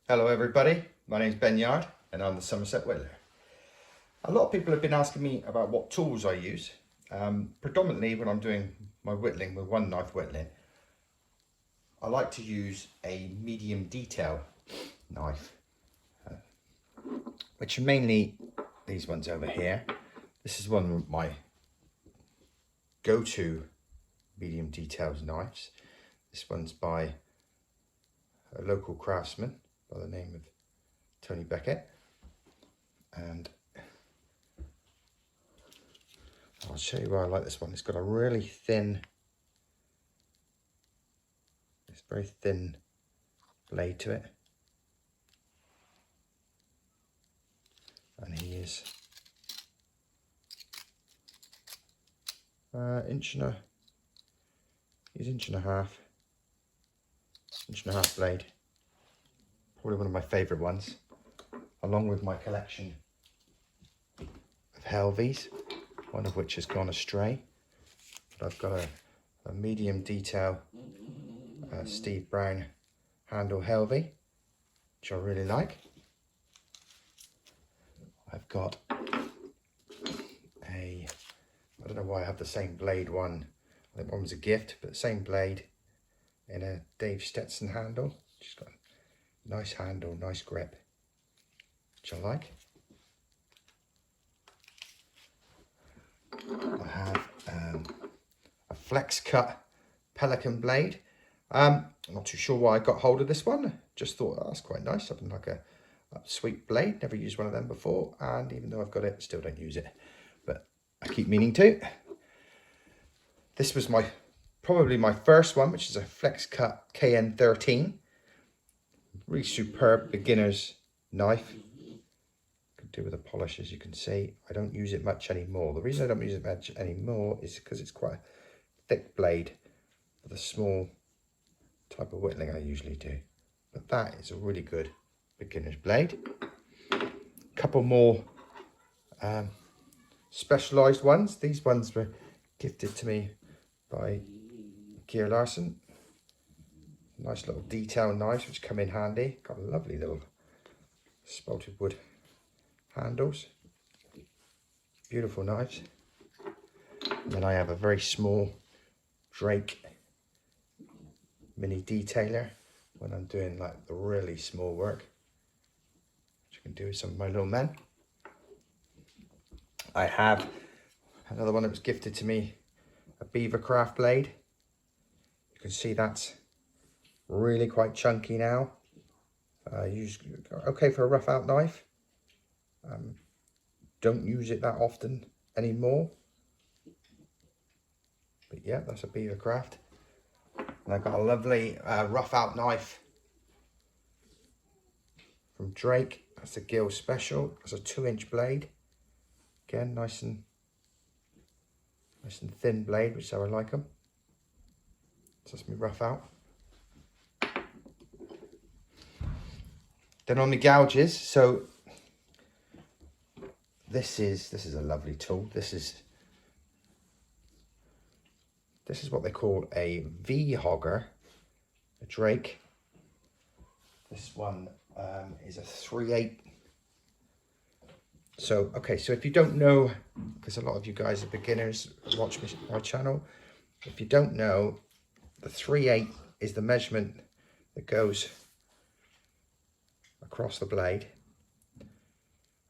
Hello everybody, my name's Ben Yard and I'm the Somerset Whittler. A lot of people have been asking me about what tools I use. Predominantly when I'm doing my whittling with one knife whittling, I like to use a medium detail knife, which are mainly these ones over here. This is one of my go-to medium details knives. This one's by a local craftsman by the name of Tony Beckett, and I'll show you why I like this one. It's got a really thin, it's very thin blade to it, and he is inch and a half blade. Probably one of my favourite ones, along with my collection of Helvies, one of which has gone astray. But I've got a medium detail Steve Brown handle Helvie, which I really like. I've got I don't know why I have the same blade one. I think one was a gift, but the same blade in a Dave Stetson handle. Just got a nice handle, nice grip, which I like. I have a flex cut Pelican blade. I'm not too sure why I got hold of this one. Just thought, oh, that's quite nice. Something like a sweet blade. Never used one of them before, and even though I've got it, still don't use it. But I keep meaning to. This was probably my first one, which is a flex cut KN13. Really superb beginner's knife. Could do with a polish, as you can see. I don't use it much anymore. The reason I don't use it much anymore is because it's quite a thick blade for the small type of whittling I usually do. But that is a really good beginner's blade. A couple more specialised ones. These ones were gifted to me by Gear Larson. Nice little detail knives which come in handy. Got lovely little spalted wood handles. Beautiful knives. And then I have a very small Drake mini detailer when I'm doing like the really small work, which I can do with some of my little men. I have another one that was gifted to me, a Beavercraft blade. You can see that's really quite chunky now. Okay for a rough out knife. Don't use it that often anymore. But yeah, that's a Beavercraft. And I've got a lovely rough out knife from Drake. That's a Gill Special. It's a 2-inch blade. Again, nice and thin blade, which is how I like them. So that's me rough out. Then on the gouges, so this is a lovely tool. This is what they call a V-hogger, a Drake. This one is a 3/8. So, okay, so if you don't know, because a lot of you guys are beginners, watch my channel. If you don't know, the 3/8 is the measurement that goes across the blade.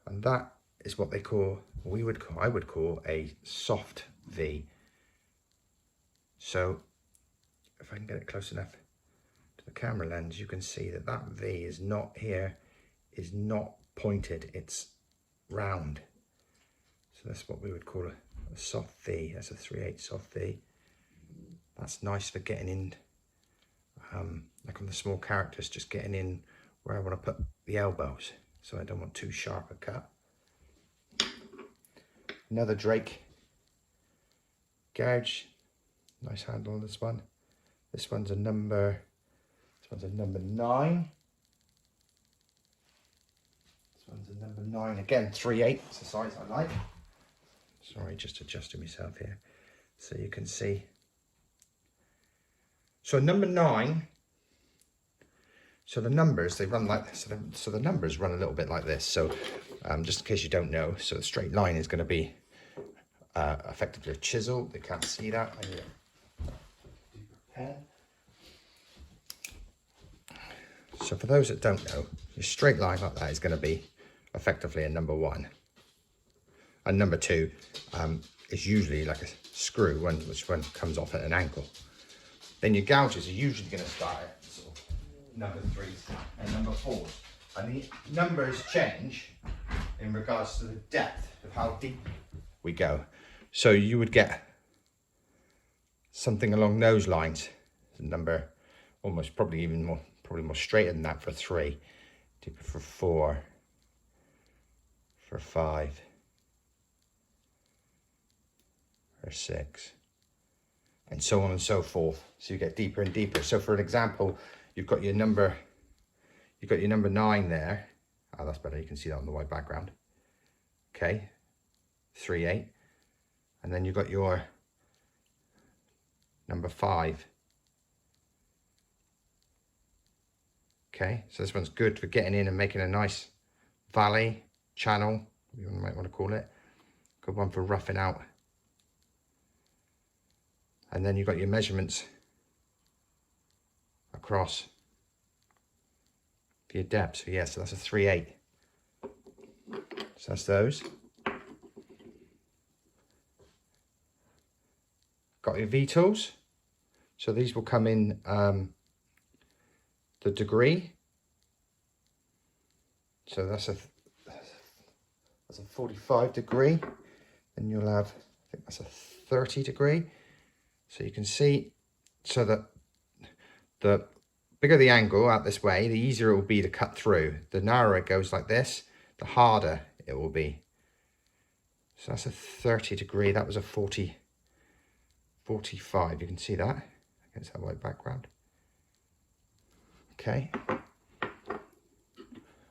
And that is what they call, I would call a soft V. So if I can get it close enough to the camera lens, you can see that that V is not here, is not pointed, it's round. So that's what we would call a soft V. That's a 3/8 soft V. That's nice for getting in, like on the small characters, just getting in where I want to put the elbows. So I don't want too sharp a cut. Another Drake gouge. Nice handle on this one. This one's a number 9. This one's a number 9. Again, 3/8. It's the size I like. Sorry, just adjusting myself here so you can see. So number 9. So the numbers, they run like this. So the numbers run a little bit like this. So just in case you don't know, so the straight line is going to be effectively a chisel. They can't see that. I need a pen. So for those that don't know, your straight line like that is going to be effectively a number 1. And number 2 is usually like a screw, which one comes off at an angle. Then your gouges are usually going to start at sort of number 3s and number 4s. And the numbers change in regards to the depth of how deep we go. So you would get something along those lines. The number almost probably more straighter than that for 3, deeper for 4, for 5, for 6, and so on and so forth. So you get deeper and deeper. So for an example, you've got your number 9 there. Oh, that's better. You can see that on the white background. Okay, 3, 8, and then you've got your number 5. Okay, so this one's good for getting in and making a nice valley, channel, you might want to call it. Good one for roughing out. And then you've got your measurements across for your depth. So yeah, so that's a 3, 8. So that's those. Got your V-tools. So these will come in the degree. So that's a 45 degree. Then you'll have, I think that's a 30 degree. So you can see, so that the bigger the angle out this way, the easier it will be to cut through. The narrower it goes like this, the harder it will be. So that's a 30 degree. That was a 45. You can see that against that white background. Okay.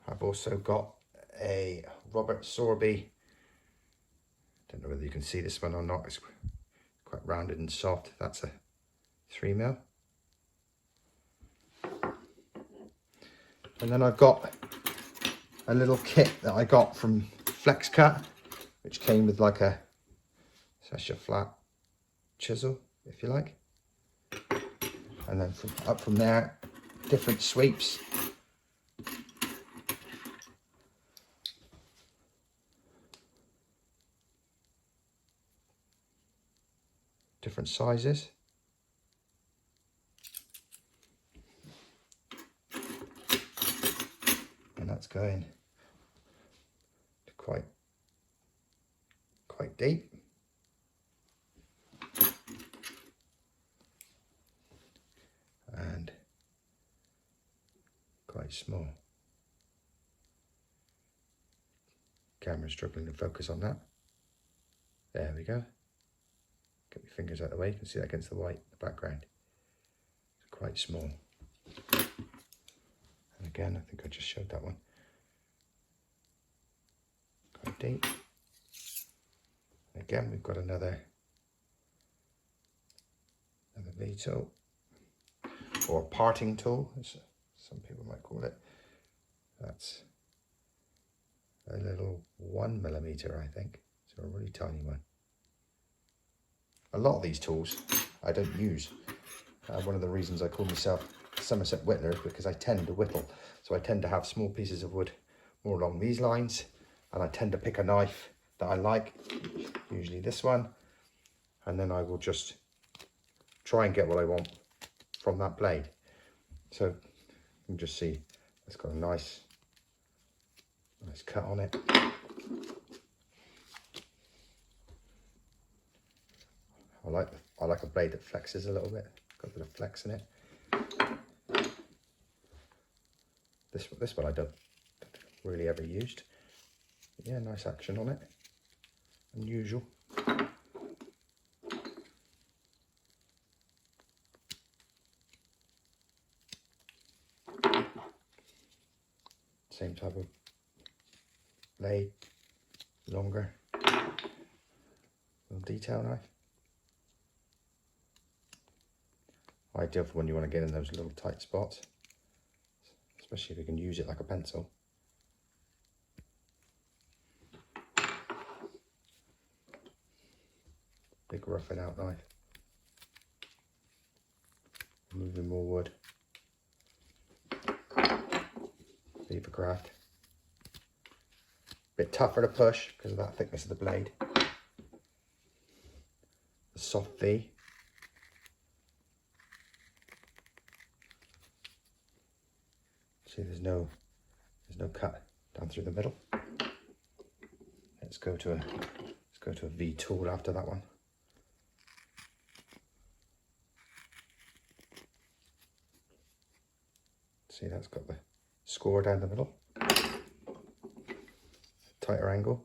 I've also got a Robert Sorby. Don't know whether you can see this one or not. It's quite rounded and soft. That's a 3mm. And then I've got a little kit that I got from Flex Cut, which came with like a such a flat chisel, if you like. And then up from there, different sweeps. Different sizes. And that's going to quite deep. And quite small. Camera's struggling to focus on that. There we go. Get your fingers out of the way, you can see that against the white background. It's quite small. And again, I think I just showed that one. Quite deep. And again, we've got another V tool, or parting tool, as some people might call it. That's a little 1mm, I think. So a really tiny one. A lot of these tools I don't use. One of the reasons I call myself Somerset Whittler is because I tend to whittle. So I tend to have small pieces of wood more along these lines, and I tend to pick a knife that I like, usually this one, and then I will just try and get what I want from that blade. So you can just see it's got a nice cut on it. I like a blade that flexes a little bit. Got a bit of flex in it. This one I don't really ever used. But yeah, nice action on it. Unusual. Same type of blade, longer, little detail knife. Ideal for when you want to get in those little tight spots. especially if you can use it like a pencil. Big roughing out knife. Moving more wood. Beavercraft. Bit tougher to push because of that thickness of the blade. The soft V. See, there's no cut down through the middle. Let's go to a V tool after that one. See, that's got the score down the middle. Tighter angle.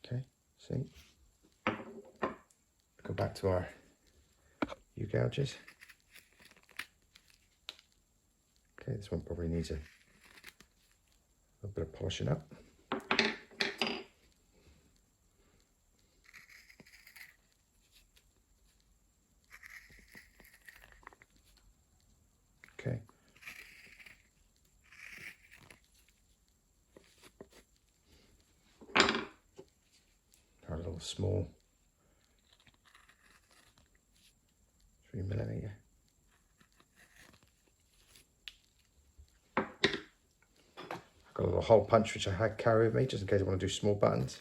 Okay, see. Go back to our gouges. Okay, this one probably needs a little bit of polishing up. Okay. Our little small 3mm. I've got a little hole punch which I had carry with me just in case I want to do small buttons.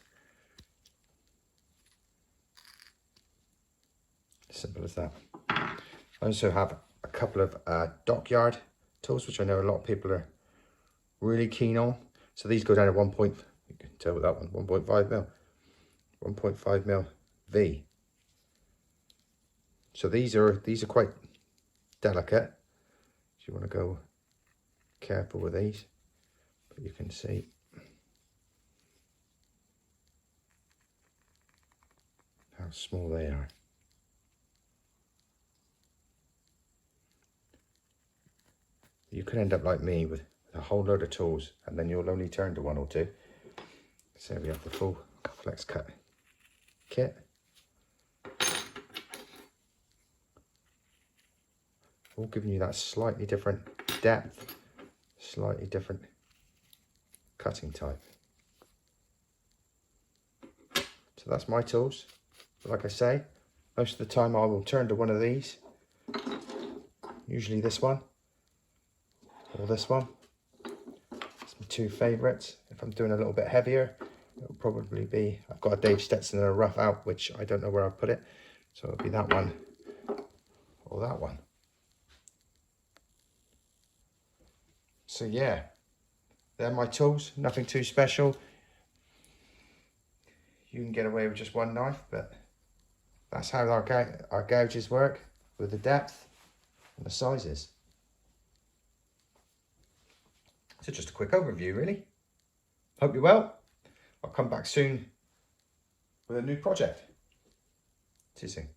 Simple as that. I also have a couple of dockyard tools which I know a lot of people are really keen on. So these go down to 1. You can tell with that one, 1.5mm. 1.5mm V. So these are quite delicate. So you want to go careful with these. But you can see how small they are. You could end up like me with a whole load of tools and then you'll only turn to 1 or 2. So we have the full flex cut kit. All giving you that slightly different depth, slightly different cutting type. So that's my tools. But like I say, most of the time I will turn to one of these. Usually this one or this one. It's my 2 favourites. If I'm doing a little bit heavier, it'll probably be, I've got a Dave Stetson and a rough out, which I don't know where I'll put it. So it'll be that one or that one. So yeah, they're my tools, nothing too special. You can get away with just 1 knife, but that's how our gouges work, with the depth and the sizes. So just a quick overview really. Hope you're well. I'll come back soon with a new project. See you soon.